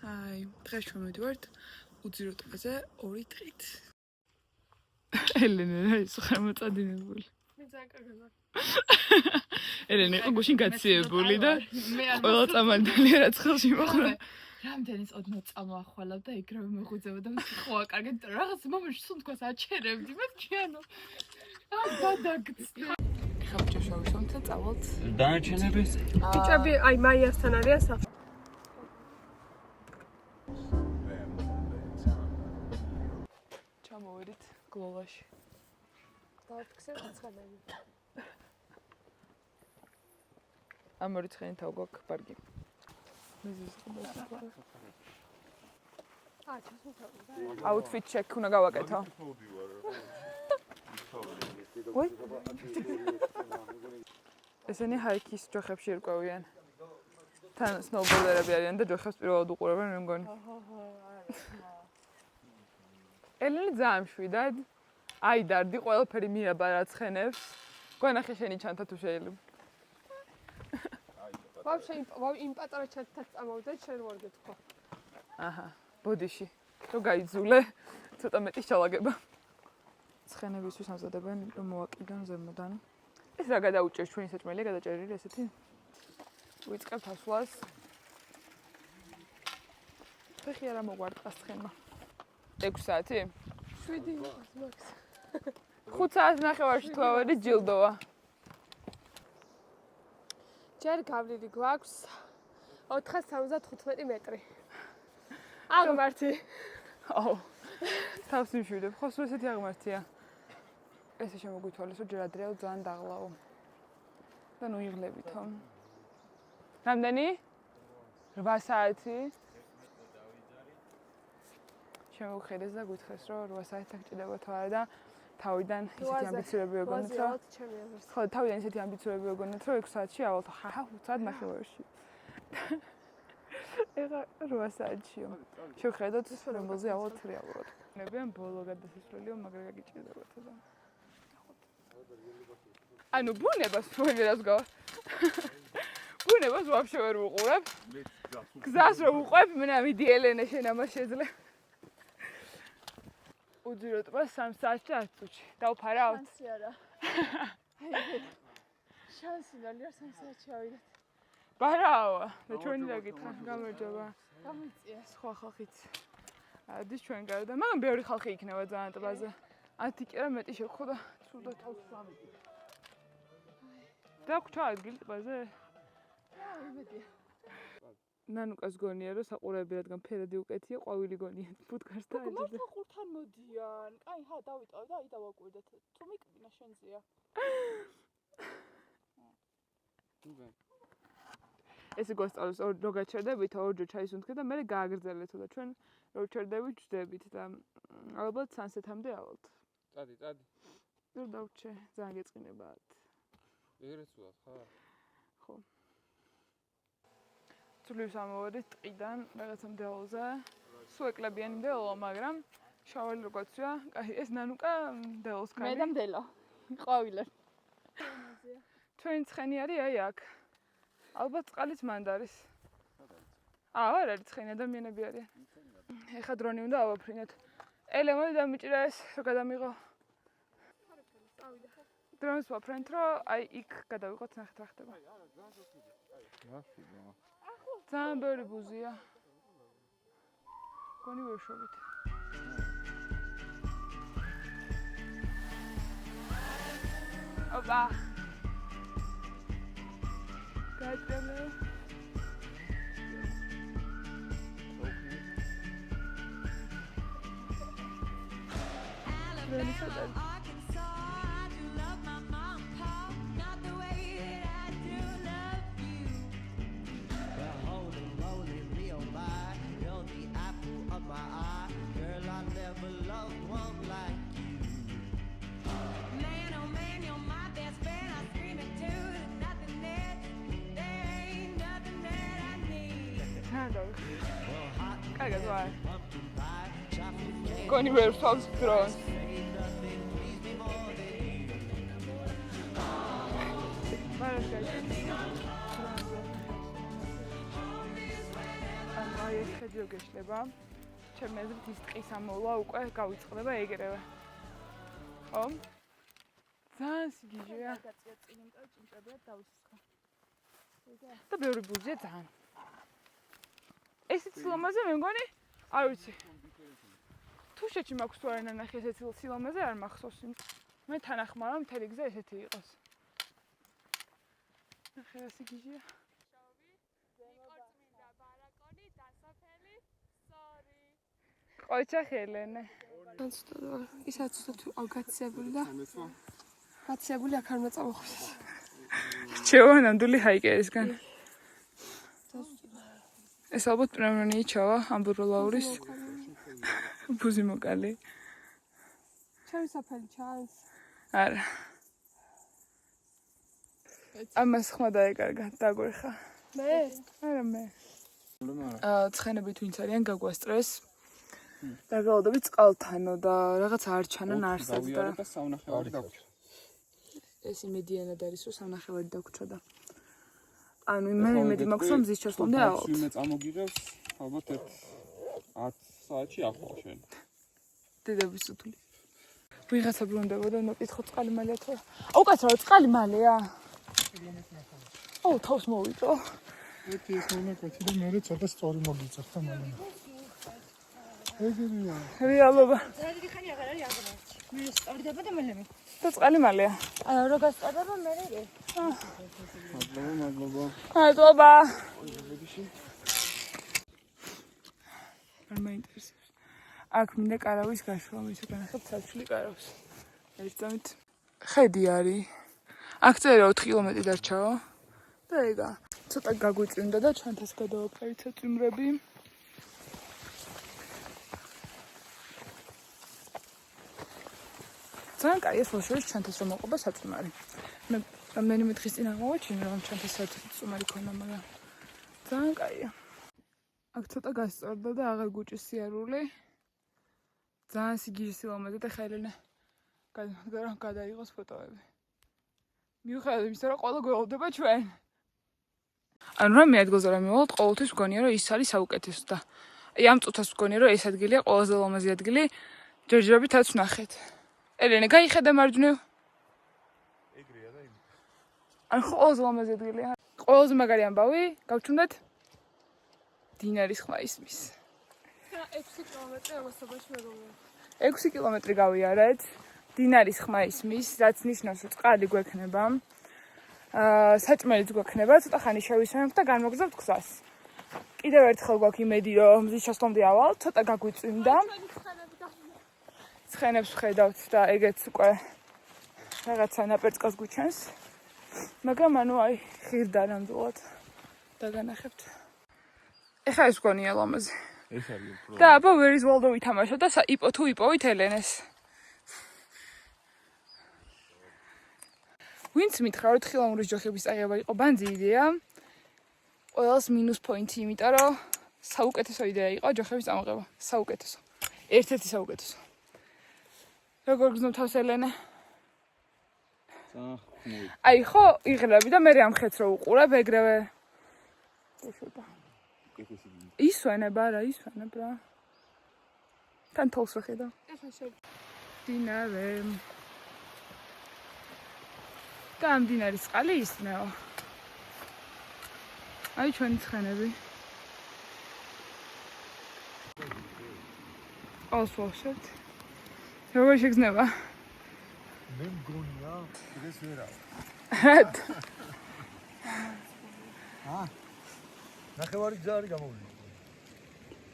აი, დღეს შევმედივართ უძიროტყაზე 2 დღით. ელენე ის ხემოწადინებული. მე ზაკაგება. ელენე იყო გუშინ გაციებული და ყველა წამანდალი რაც ხელში მოხდა. რამდენი წოდნო წამოახვალავ და ეგრევე მეღვიძება და ხო აკარგეთ რაღაც მომენტში სუნთქოს აჩერებდი მე ქიანო. აი გადაგწდი. ხაბჭო შევისვამთ და წავალთ. დანარჩენები ბიჭები აი მაიასთან არიან სახში. ჩამოვედით გლოვაში. დავთქვი ცხადები. ამ 2 ცხენი თავ გვაქვს პარკი. მიზის ხუბასა. აუთფიტ ჩეკ უნდა გავაკეთო. ой ესენი ჰაიკის ჯოხებში ერკვევიან. თან სნოუბორდერები არიან და ჯოხებს პირველად უყურებენ მე მგონი. ელენე ძალიან მშვიდად. აი დარდი ყველაფერი მიაბა რა ცხენებს. გვანახე შენი ჩანთა თუ შეიძლება. ვაფშე იმ პატარა ჩანთაც წამოვიდე შენ ვარ გეთქვა. აჰა, ბოდიში. რო გაიძულე, ცოტა მეტი ჩალაგება. ცხენებისთვის ამზადებენ რომ მოვაკიდონ ზემოდან. ეს რა გადაუჭერს ჩვენი საჭმელია გადაჭერილი ესეთი? ვიწყებთ ასვლას. ფეხი არა მოგვარტყას ცხენმა. 6 საათი? 7 მაქს. 5 საათს ნახევარში თუ ავედი ჯილდოა. ჯერ გავლილი გვაქვს 475 მეტრი. აღმართი. აუ. თავს მშვიდებ, ხო სულ ესეთი აღმართია. ესე შემოგვითვალეს რომ ჯერ ადრეულ ძალიან დაღლაო. და ნუ იღლებითო. რამდენი? 8 საათი. შემოვხედეს და გითხრეს რომ 8 საათი გჭირდება თუ არა და თავიდან ისეთი ამბიციები ვეგონეთ რომ ხო თავიდან ისეთი ამბიციები ვეგონეთ რომ 6 საათში ავალთ ხა 5 საათ ნახევარში. ეხა 8 საათშიო. შევხედოთ რომელზე ავალთ რეალურად. ნებიან ბოლო გადასასვლელიო მაგრამ გაგიჭირდებათ და ანუ ბუნებას ვერას გავა. ბუნებას ვაფშე ვერ ვუყურებ. გზას რომ უყვებ, მე მიდი ელენე შენ ამას შეძლე. უძიროტყვა 3 საათში 10 წუთში. დავფარავთ? შანსი არა. შანსი ნალია 3 საათში ავიდეთ. ბარავა, და ჩვენი დაგითხრა, გამარჯობა. გამიწია. სხვა ხალხიც. ადის ჩვენ გარდა, მაგრამ ბევრი ხალხი იქნება ძალიან ტბაზე. 10 კი არა მეტი შეგხვდა, ცუდად. დაგვრჩა ადგილი ტბაზე? იმედია. ნანუკას გონია რომ საყურები რადგან ფერადი უკეთია, ყვავილი გონია ფუტკარს და მაგრამ მართლა ყურთან მოდიან. კაი, ჰა, დავიტოვე და აი დავაკვირდეთ. თუ მიკბინა შენზეა. ესე გვასწავლეს რო გაჩერდებით, ორჯერ ჩაის უნთქეთ და მე გააგრძელეთო და ჩვენ რო ჩერდებით, ჯდებით და ალბათ სანსეთამდე ავალთ. წადი. რო დავჩე, ძალიან გეწყინებათ. ეგრეც ვარ, ხა? ხო. ცულის ამოვედით ტყიდან რაღაცა მდელოზე. სულ ეკლებიანი მდელოა, მაგრამ შავალი რო გვაცვია, კაი, ეს ნანუკა მდელოს კარი. მე და მდელო. ყვავილე. ჩვენი ცხენი არის აი აქ. ალბათ წყალიც მანდ არის. არ არის ცხენი ადამიანები არიან. ეხა დრონი უნდა ავაფრინოთ. ელე მოდი დამიჭირა ეს რომ გადამიღო. დრონს ვაფრენთ რომ აი იქ გადავიღოთ ნახეთ რა ხდება. ძალიან ბევრი ბუზია. გონი ვერშობით. ოპა. გადამე. კარგად ვარ. გონი ვერ ვსვავს დრონს. აი ეს ხედი რო გეშლება. ჩემი აზრით ის ტყის ამოვლა უკვე გავიწყდება ეგრევე. ხო? ძალიან სიგიჟეა. გაწია წინ იმიტომ ჭინჭრებია დავისხა. და ბევრი ბუზია ძალიან. ესეც სილამაზე მე მგონი, არ ვიცი. თუშეთში მაქვს თუ არა ნახე ესეც სილამაზე არ მახსოვს. მე თან ახმარ რომ მთელი გზა ესეთი იყოს. ნახე რა სიგიჟეა. ყოჩა ხელენე. ისაც თუ გაცებული და გაცებული აქ არ უნდა წამოხვდეს. ჩევა ნამდვილი ჰაიკერისგან. ეს ალბათ პრემიონი ჩავა ამბუროლაურის ბუზი მოკალი. ჩემი საფელი ჩანს. არა. ამას ხმა დაეკარგა, დაგვერხა. მე? არა მე. ცხენებით ვინც არიან გაგვასტრეს. და გავდებით წყალთანო და რაღაც არ ჩანან არსად და და საუნახევარი დაგვჭირდა. ეს იმედიანად არის რომ საუნახევარი დაგვჭირდა და ანუ მე იმედი მაქვს რომ მზის ჩასვლამდე ავალთ. მე წამოგიღებს ალბათ 10 საათში ახვალ შენ. დედების უთული. ვიღაცა ბრუნდებოდა მოკითხო წყალი მალეა თუ არა. უკაცრავად წყალი მალეა. თავს მოვიწო. ერთი ეს მომაკვეთი და მე ცოტა სწორი მოგიწევს და მალე. ეგრეა. რეალობა. ძალიან ხანი აღარ არის აღარ. მე სწორდება და მალე. და წყალი მალეა. რო გასწორდება მე რე. მადლობა. მადლობა. არ მაინტერესებს. აქ მინდა კარავის გაშლა, მისო განახებთ საჩული კარავს. ერთზომით ხედი არის. აქ წერა 4 კილომეტრი დარჩაო. და ეგა. ცოტა გაგვიწმინდა და ჩვენთას გადავაფრით წვიმრები. ძალიან კაია საშუალო ჩვენთას რომ მოყვება საწვიმარი. მე რამდენიმე დღის წინ აღმოვაჩინე რომ ჩვენთას საწვიმარი ქონა, მაგრამ ძალიან კაია. აქ ცოტა გასწორდა და აღარ გუჭის სიარული. ძალიან სიგიჟე სილამაზე და ხელენა გადაიღოს ფოტოები. მიუხედავად იმისა, რომ ყველა გვეყოლდება ჩვენ. ანუ რა მე ადგილზე რა მივალთ, ყოველთვის მგონია რომ ის არის საუკეთესო და აი ამ წუთას მგონია რომ ეს ადგილია ყველაზე ლამაზი ადგილი. ჯერჯერობით ვნახეთ. ელენე, გაიხედა მარჯვნივ. ეგრეა და იმ. ანუ ყველაზე ლამაზი ადგილია. ყველაზე მაგარი ამბავი, გავჩვენდეთ. დინარის ხმა ისმის. 6 კილომეტრი ამასობაში მე რომ 6 კილომეტრი გავიარეთ. დინარის ხმა ისმის, რაც ნიშნავს რომ წყალი გვექნება. საჭმელიც გვექნება, ცოტა ხანი შევისვენებთ და განმოგზავნთ გზას. კიდევ ერთხელ გვაქვს იმედი რომ მზის ჩასვლამდე ავალთ, ცოტა გაგვიწვიმდა. ცხენებს ვხედავთ და ეგეც უკვე რაღაცა ნაპერწკას გვიჩენს. მაგრამ ანუ აი ხირდა ნამდვილად დაგანახებთ. ეხლა ეს გონია ლამაზი. ეს არის უფრო. და აბა Where is Waldo ვითამაშო და იპო თუ იპოვით ელენეს. ვინც მითხრა რომ თხილამურის ჯოხების წაღება იყო ბანძი იდეა. ყველას მინუს პოინტი, იმიტომ რომ საუკეთესო იდეა იყო ჯოხების წამოღება. საუკეთესო. ერთ-ერთი საუკეთესო. როგორ გზნობ თავს ელენე? აი ხო, იღლები და მე ამხეც რო უყურებ ეგრევე. ისვენებ არა, ისვენებ რა. თან თავს ვხედავ. ეხლა შევ. დინარე. და ამ დინარის წყალი ისმეო. აი ჩვენი ცხენები. ასვავშებთ. როგორ შეგზნება? მე მგონია, ეს ვერა. ნახევარი გზა არის გამოვლილი.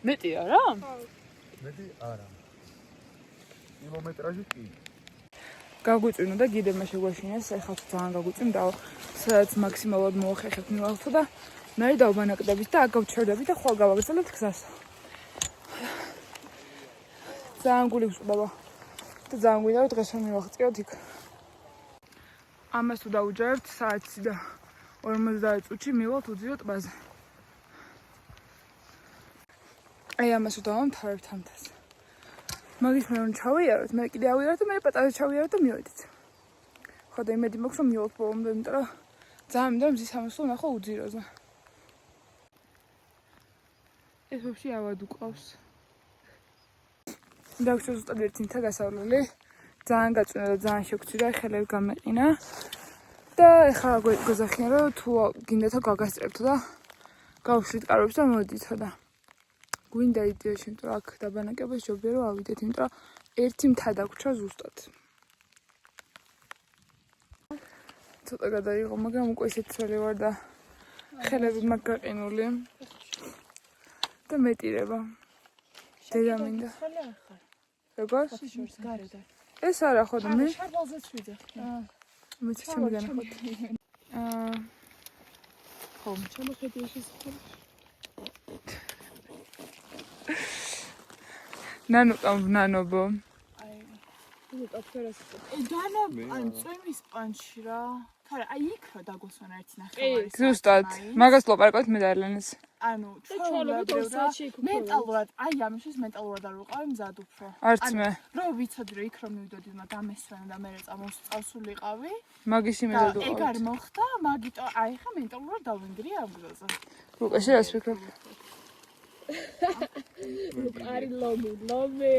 მეტი არა? მეტი არა. კილომეტრაჟი კი. გაგვიწვინო და გიდებმა შეგვაშინეს, ეხლა ძალიან გაგვიწვინდაო, სადაც მაქსიმალურად მოახერხებთ მილავთო და მე დავბანაკდებით და აქ გავჩერდებით და ხვალ გავაგრძელებთ გზას. ძალიან გული გვწყდება და ძალიან გვინდა რომ დღეს რომ მივაღწიოთ იქ. ამას თუ დაუჯერებთ საათი და 50 წუთში მივალთ უძიო ტბაზე. აი ამას თუ დავამთავრებთ ამთას. მაგის მე რომ ჩავიაროთ, მე კიდე ავიაროთ და მე პატარა ჩავიაროთ და მივედით. ხო და იმედი მაქვს რომ მივალთ ბოლომდე, იმიტომ რომ ძალიან მინდა რომ მზის ამასვლა ვნახო უძიროზე. ეს ვაფშე ავად უყავს. დაგვჭირდა ზუსტად ერთი ნითა გასავლელი. ძალიან გაწვნა და ძალიან შეგწირა, ხელები გამეყინა. და ეხლა გოზახიან რომ თუ გინდათ გაგასწრებთ და გავშლით კარებს და მოდითო და გვინდა იდეაში, იმიტომ რომ აქ დაბანაკებას ჯობია რომ ავიდეთ, იმიტომ რომ ერთი მთა დაგვრჩა ზუსტად. ცოტა გადაიღო, მაგრამ უკვე ისეთ ცველი ვარ და ხელები მაგ გაყინული და მეტირება. დედა მინდა. როგორ? შორს გარედან. ეს არა ხო და მე? შარბალზეც ვიდე. მეც ჩემი განახოთ. ხო, ჩამოხედი ეს ხო. ნანობო. დანა ან წვიმის პანჩი რა. თორე აი იქ რა დაგვასვენა ერთი ნახევარი. ზუსტად. მაგას ლოპარაკობთ მე და ერლენეს. ანუ მენტალურად, აი ამისთვის მენტალურად არ ვიყავი მზად უფრო. არც მე. რომ ვიცოდი რომ იქ რომ მივიდოდი უნდა დამესვენა და მე წავსულიყავი. მაგის იმედად ეგ ვიყავ. არ მოხდა, მაგიტო აი ხა მენტალურად დავინგრია ამ გზაზე. ლუკაში რას ვფიქრობ? არი ლომი.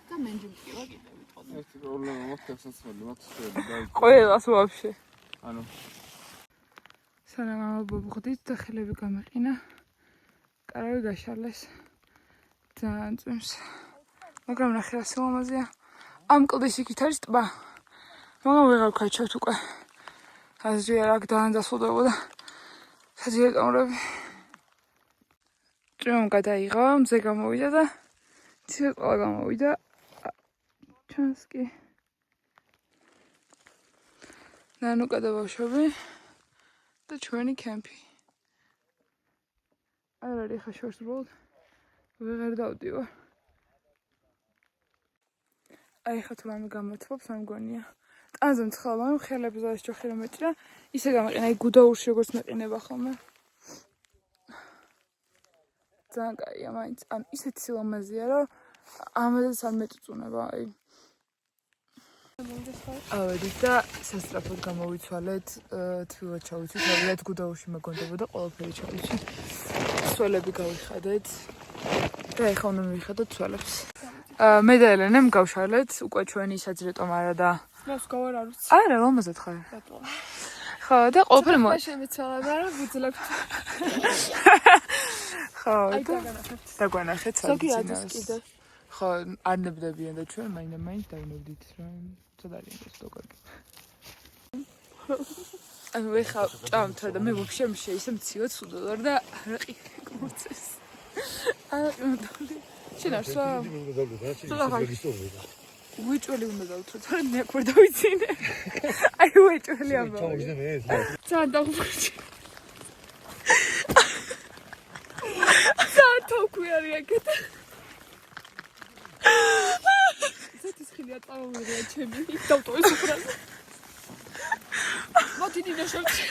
და მენჯიმკივა კიდე ვიტყოდი. ერთი პრობლემა მოხდა სასწავლო მათსველი დაი. ყველას ვაფშე. ანუ სანამ ამბობხდით და ხელები გამეყინა. კარავი გაშალეს. ძალიან წვიმს. მაგრამ ნახე რა სილამაზეა. ამ კლდის იქით არის ტბა. მაგრამ ვეღარ ვქაჩავთ უკვე. აზრი არ აქვს ძალიან დასვლებოდა. საძირეკამრები. ჭრომ გადაიღო, მზე გამოვიდა და ცივი ყოლა გამოვიდა. ჩანს კი. ნანუკა და ბავშვები და ჩვენი კემპი. არ არის ხა შორს უბრალოდ ვეღარ დავდივარ. აი ხა თუ რამე გამართვობს ამ გონია. ტანზე მცხალა, მაგრამ ხელები ზარს ჯოხი რომ მეჭრა, ისე გამეყინა, აი გუდაურში როგორც მეყინება ხოლმე. ძალიან კაია მაინც, ან ისეთი სილამაზეა, რომ ამაზეც არ მეტწუნება, აი. ავედით და სასწრაფოდ გამოვიცვალეთ, თბილად ჩავიცით, ავიდეთ გუდაურში მეგონდებოდა ყველაფერი ჩავიცით. ცვალები გავიხადეთ და ეხლა უნდა მივიხადოთ ცვალებს. მე და ელენემ გავშალეთ, უკვე ჩვენი საძირე ტომარა და მას გავარ არ ვიცი. არა, ლამაზად ხარ. ხო, და ყველაფერი მე შემეცვალა და რა ვუძლებ. ხო, აი და დაგვანახეთ ზოგი საძინავს. ადის კიდე. ხო, არ ნებდებიან და ჩვენ მაინდა-მაინც დავნებდით რომ წადარიან ეს დოკორკი. ანუ ეხა ჭამთრა და მე ვაფშე ისე მცივად სუდოდ ვარ და არაყი მოწეს. შენ არ სვა? უეჭველი უნდა დავთრო, თორე მე აქ ვერ დავიცინე. აი უეჭველი ამბავი. ძალიან დაღუპული. ძალიან თოქვი არის აქეთ. ზეთის ხილია წავიღია ჩემი, იქ დავტოვეს უბრალოდ. მოდი დინა შევჭი.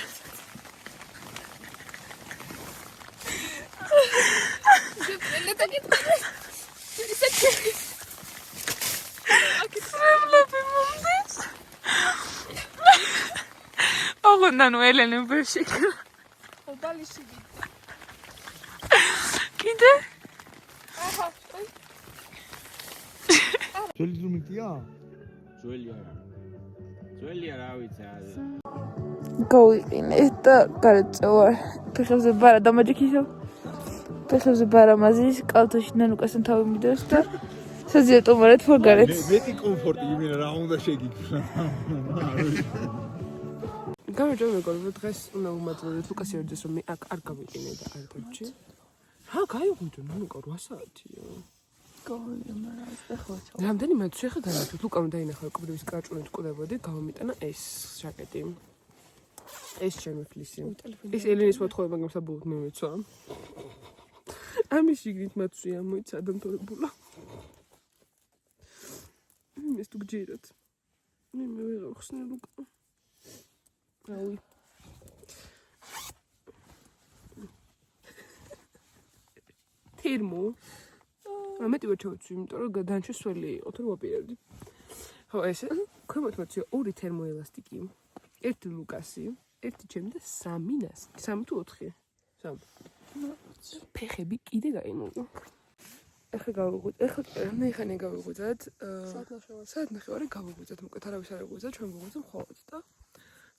Ogundanu Eleni bir şekilde. O balişi gitti. Gide. Aha. ძველი ძრუმიტია? ძველია რა ვიცი არა. გავიყინეთ და გარწევარ. ფეხებზე ბარა დამაჯიქისო. ფეხებზე ბარა მაზის, კალთაში ნანუკასთან თავი მიდევს და საძიე ტომარეთ ფორგარეთ. მეტი კომფორტი იმენა რა უნდა შეგიქმნა. გამარჯობა მეგობრებო, დღეს უნდა ვუმაძლოდეთ ლუკას ერდეს რომ მე აქ არ გავიყინე და არ დავჭი. რა გაიღვიდე ნანუკა 8 საათია. რამდენი მეც შეხა განაჩვით ლუკამ დაინახა კვდების კარჭუნით კვდებოდი გამომიტანა ეს ჟაკეტი ეს ჩემი ფლისი ეს ელენის მოთხოვება მაგრამ საბოლოოდ მიმეცვა ამის შიგნით მათვია მოიცა დამთავრებულა ეს თუ გჯერათ მე ვეღარ ხსნე ლუკა აუი თერმო ამეტი ვერ ჩავიცვი, იმიტომ რომ დანჩა სველი იყო, თუ ვაპირებდი. ხო, ესე ქვემოთ მოცია 2 თერმოელასტიკი. 1 ლუკასი, 1 ჩემი და 3 ნასი. 3 თუ 4? 3. ფეხები კიდე გაიმონო. ეხლა გავიღვიძ. მე ხანი გავიღვიძად. საათნახევარი გავიღვიძად. მოკლედ არავის არ აღვიძა, ჩვენ ვიღვიძა მხოლოდ და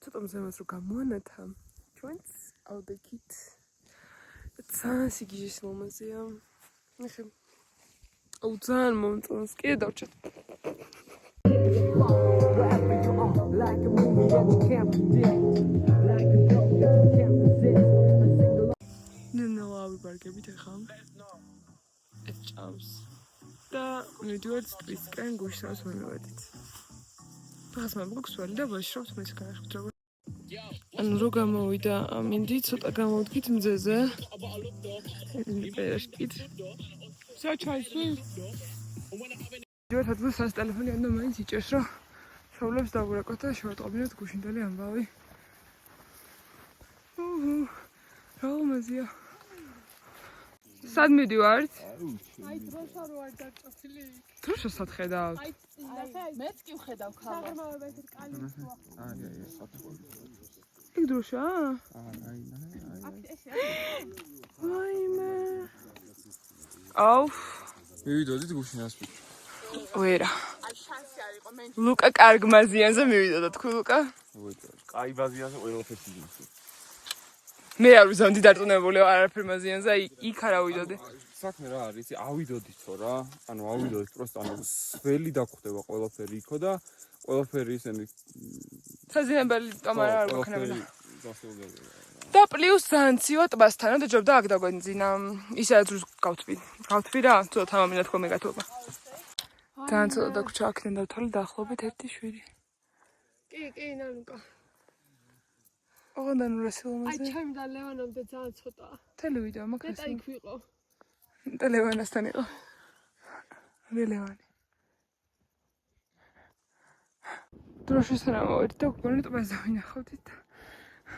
ცოტა მზემას რომ გამოანათა. ჩვენც აუდექით. ძალიან სიგიჟის მომაზია. ეხლა ძალიან მომწონს. კიდე დავჭერთ. ნენალავი ბარგებით ახლა ეს ჭამს და მივიდივართ ტვისკენ გუშინს მივედით. დღეს მაქვს ვალი და ვაშრობთ მის გარეთ როგორ ანუ რო გამოვიდა ამინდი ცოტა გამოვდგით მზეზე პერაშკით საჩაისვი ჯერ თავს ტელეფონი ანდა მაინც იჭერს რომ შოვლებს დავურეკოთ და შევატყობინოთ გუშინდელი ამბავი როლმაზია სად მივდივართ? აი დროშა რო არ დაწოფილი. დროშა სად ხედავთ? აი მეც კი ვხედავ ხალხს. საღრმავებად კალი ხო. აი, სათხოვი. იქ დროშა? აი. ვაიმე. აუ. მივიდოდით გუშინას პიკ. ვერა. აი შანსი არ იყო მე. ლუკა კარგ მაზიანზე მივიდოდა თქვი ლუკა? კაი ბაზიანზე ყველაფერს იგინს. მე არ ვიზამდი დარწმუნებული არაფერ მაზიანზე, აი იქ არა ვიდოდი. საქმე რა არის, იცი, ავიდოდითო რა. ანუ ავიდოდით პროსტა ანუ სველი დაგხვდება ყველაფერი იქო და ყველაფერი ისინი საზიანებელი კამარა არ გვექნებოდა. გასულდება. და პლუს ძალიან ტბასთან და ჯობდა აქ დაგვენძინა. ისედაც გავთვი რა, ცოტა თამამინა თქო მეგათობა. ძალიან ცოტა დაგვრჩა აქედან დავთვალე დაახლოებით 1.7. კი, ნანუკა. ოღონდ რასილომაზე. აი ჩემი და ლევანამდე ძალიან ცოტაა. თელი ვიდეო მაგას. ნეტა იქ ვიყო. და ლევანასთან იყო. მე ლევანი. დროშის რა მოვედი და გონი ტბაზე ვინახავდით.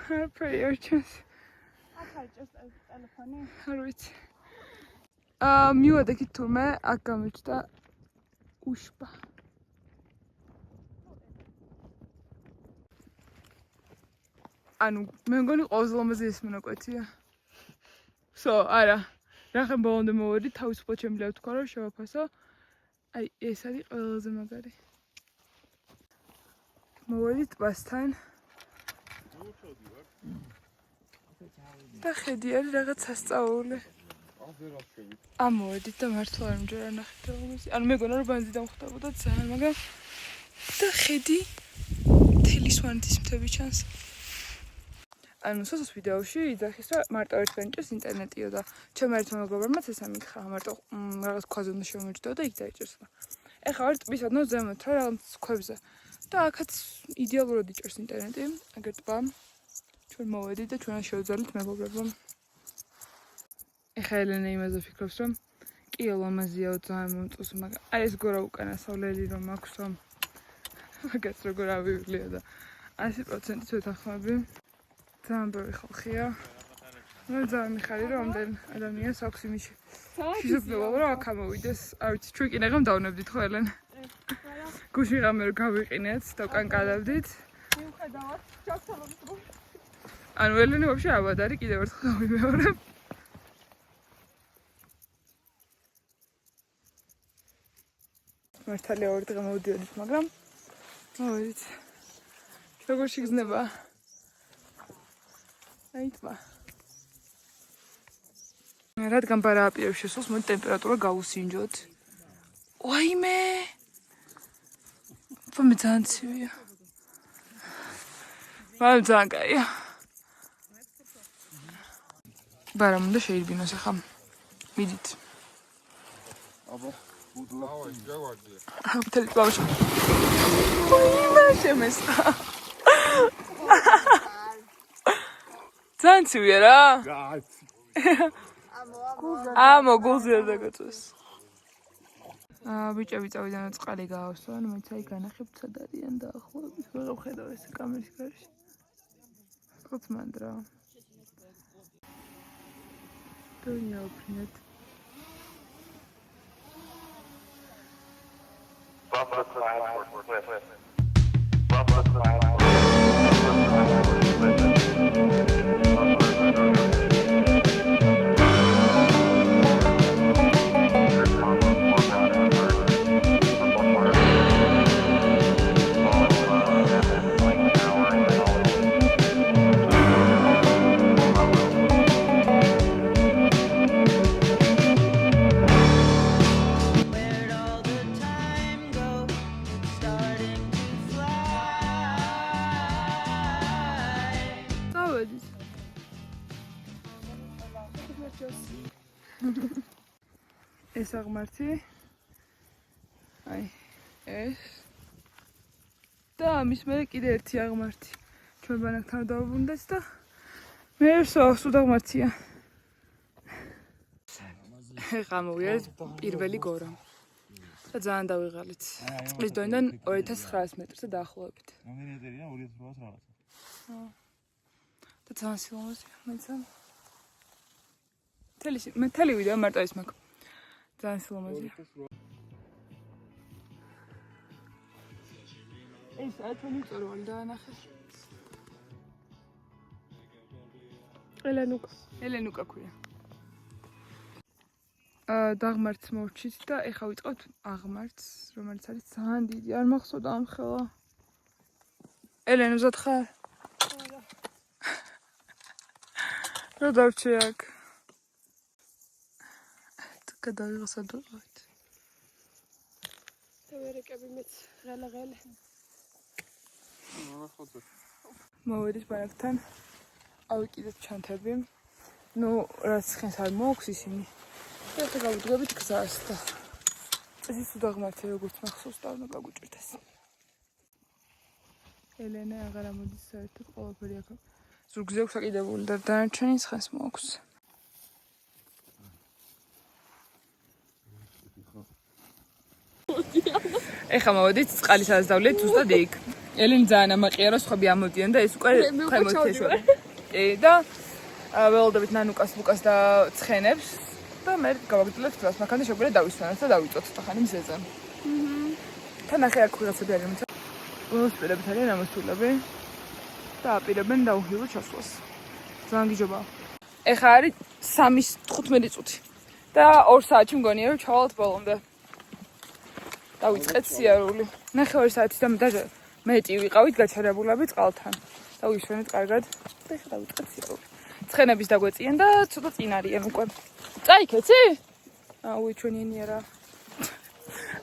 არაფერი არ ჩანს. აქ არ ჭერს ტელეფონი? არ ვიცი. მივადექით თურმე აქ გამიჩნდა უშბა. ანუ მე მგონი ყველაზე ლამაზი ეს მონაკვეთია. არა. რახან ბოლომდე მოვედი, თავისუფლად შემიძლია ვთქვა, რომ შევაფასო. აი, ეს არის ყველაზე მაგარი. მოვედი ტბასთან. და ხედი არის რაღაც სასწაული. ამოვედით და მართლა არ მჯერა ნახეთ რომელზე. ანუ მეგონა რომ ბანძი დამხვდებოდა ძალიან, მაგრამ და ხედი მთელი სვანეთის მთები ჩანს. ანუ სოსოს ვიდეოში იძახის რომ მარტო ერთგან ჭერს ინტერნეტიო და ჩემ ერთმა მეგობრებმაც ეს ამითხრა მარტო რაღაც ქვაზე უნდა შემოიჭდო და იქ დაიჭერს. ეხლა ვარ ტბის ოდნავ ზემოთ რა რაღაც ქვებზე და აქაც იდეალურად იჭერს ინტერნეტი, აგერ ტბა. ჩვენ მოვედით და ჩვენაც შევძალით მეგობრებო. ეხლა ელენე იმაზე ფიქრობს რომ კი ლამაზიაო ძალიან მომწონს, მაგრამ აი ეს გორა უკანასავლელი რომ აქვს რომ მაგას როგორ ავივლია და 100% ვეთანხმები. ძალიან ბევრი ხალხია. მე ძალიან მიხარი რომ ამდენ ადამიანს აქვს იმის შესაძლებლობა რომ აქ ამოვიდეს. არ ვიცი, ჩვენ კი ნაღამ დავნებდით ხო ელენე? გუშინ რამე რომ გავიყინეთ და უკანკადავდით. მიუხედავად, ჩავთვალოთ. ანუ ელენე ვაფშე აბად არის, კიდევ ერთხელ გავიმეორებ. მართალია ორი დღე მოვიდოდით, მაგრამ მოვედით. როგორ შეგრძნება? აი თვა. რადგან პარააპირებს შესულს, მოდი ტემპერატურა გავუსინჯოთ. ვაიმე! მე ძალიან ცივია. მაგრამ ძალიან კაია. ბარამ უნდა შეირბინოს ახლა. მიდით. აბა, უდლა გავარდია. მთელი კლავიშა. ვაიმე, შემესა. ძალიან ცივია რა. კაცი. ამო გულზე დაგაწვეს. ბიჭები წავიდანო წყალი გაავსო, ანუ მეც აი განახებ ცად არიან დაახლოებით. ვერ ვხედავ ეს კამერის გარშე. ხოც მანდრა. დონია ვფრინეთ. Bumper cloud for Swift. Bumper cloud for Swift. ეს აღმართი. აი, ეს. და ამის მერე კიდე ერთი აღმართი. ჩვენ ბანაკთან დავუბრუნდეთ და მე სულ აღმართია. ეხლა მოვიარეთ პირველი გორა. და ძალიან დავიღალეთ. წყლის დონიდან 2900 მეტრზე დაახლოებით. რამდენი ეტერია 2800 რაღაცა. და ძალიან სილამაზეა, მეცა. მთელი ვიდეო მარტო ის მაქვს. ძალიან სილამაზეა. ეს ათონი წორვალი დაანახე. ელენუკა ქვია. დაღმართს მოვჩით და ეხლა ვიწყებთ აღმართს, რომელიც არის ძალიან დიდი. არ მახსოვდა ამ ხელა. ელენ უზად ხარ? რა დავჭე აქ? გადავიღო სადღაც. დავერეკები მეც ღელა. მოვედით ბანაკთან. ავიკიდეთ ჩანთები. ნუ რაც ხენს არ მოაქვს ისინი. ეხლა გავუდგებით გზას და წესის უდაღმართი როგორც მახსოვს და უნდა გაგვიჭირდეს. ელენე აღარ ამოდის საერთოდ ყველაფერი აქ. ზურგზე აქვს აკიდებული და დანარჩენი ხენს მოაქვს. ეხლა მოვედით წყალის ასდავლეთ ზუსტად იქ. ელენე ძალიან ამაყია რომ სხვები ამოდიან და ეს უკვე ხემოთეშვა. და ველოდებით ნანუკას ლუკას და ცხენებს. და მე გავაგრძელებთ გზას, მაგამდე შეგვიძლია დავისვენოთ და დავიწოთ ხანი მზეზე. თან ახლა აქ ვიღაცები არიან, თუმცა მოსპირებით არიან ამოსულები და აპირებენ დაუღილო ჩასვლას. ძალიან გიჯობა. ეხლა არის 3:15 წუთი და 2 საათი მგონია რომ ჩავალთ ბოლომდე. დავიწყეთ სიარული. 9 საათი და მეტი ვიყავით გაჩერებულები წყალთან. და ვისვენეთ კარგად და ეხლა დავიწყეთ სიარული. ცხენების დაგვეწიან და ცოტა წინ არიან უკვე. წაიქეცი? აუ, ჩვენიანი არა.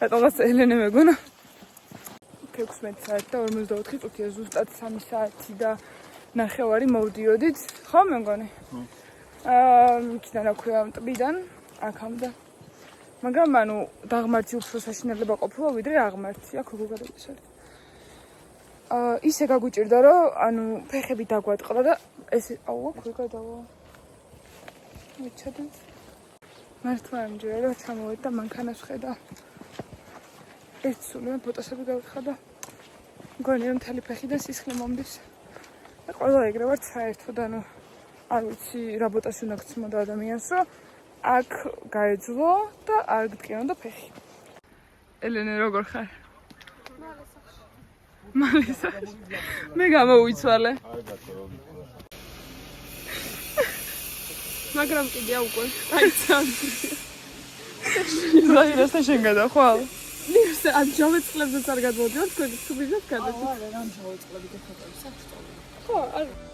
რატომაც ელენე მეგონა. 16 საათი და 44 წუთია, ზუსტად 3 საათი და 9 მოვდიოდით. ხო, მე მგონი? იქიდან აქვია ტბიდან, აქამდე. მაგრამ ანუ დაღმართი უფრო საშინელება ყოფილა ვიდრე აღმართი. აქ როგორ გადავისვენ? ისე გაგვიჭირდა რომ ანუ ფეხები დაგვატყდა და ეს აუ აქ ვერ გადავა. მიჩადეთ. მართლა ამჯერად რა ჩამოვედი და მანქანას ვხედა. ერთ სულიან ფოტოსები გავიხადა. მგონი რომ მთელი ფეხიდან სისხლი მომდის. და ყველა ეგრე ვარ საერთოდ ანუ არ ვიცი რა ბოტას უნდა გცმოდა ადამიანს რომ აქ გაეძლო და არ გდგენოდა ფეხი. ელენე როგორ ხარ? მალესა. მე გამოვიცვალე. მაგრამ კიდე უკვე აი ცამდი. ზაირასთან შენ გადახვალ? ნიუსე ამჟამად წყლებსაც არ გადმოდიოთ, თქვენ თუ ვიზეთ გადაჭი. არა, ამჟამად წყლები გეხატავ საერთოდ. ხო, არა.